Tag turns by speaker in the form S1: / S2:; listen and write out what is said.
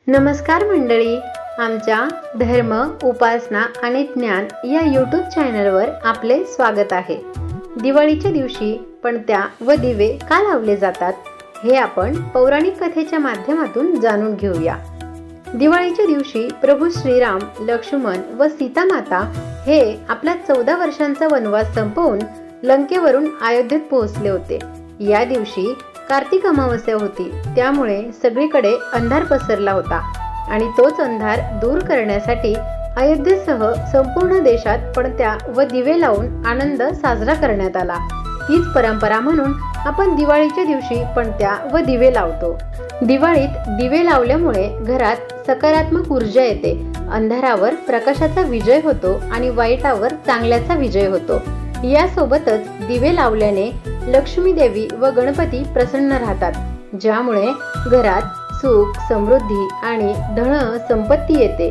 S1: नमस्कार मंडळी, आमच्या धर्म, उपासना आणि ज्ञान या यूट्यूब चॅनलवर आपले स्वागत आहे. दिवाळीच्या दिवशी पणत्या व दिवे का लावले जातात हे आपण पौराणिक कथेच्या माध्यमातून जाणून घेऊया. दिवाळीच्या दिवशी प्रभू श्रीराम, लक्ष्मण व सीता माता हे आपला 14 वर्षांचा वनवास संपवून लंकेवरून अयोध्येत पोहोचले होते. या दिवशी कार्तिक अमावस्या होती, त्यामुळे सगळीकडे अंधार पसरला होता आणि तोच अंधार दूर करण्यासाठी अयोध्येसह संपूर्ण देशात पणत्या व दिवे लावून आनंद साजरा करण्यात आला. हीच परंपरा म्हणून आपण दिवाळीच्या दिवशी पणत्या व दिवे लावतो. दिवाळीत दिवे लावल्यामुळे घरात सकारात्मक ऊर्जा येते, अंधारावर प्रकाशाचा विजय होतो आणि वाईटावर चांगल्याचा विजय होतो. यासोबतच दिवे लावल्याने लक्ष्मी देवी व गणपती प्रसन्न राहतात, ज्यामुळे घरात सुख, समृद्धी आणि धन संपत्ती येते.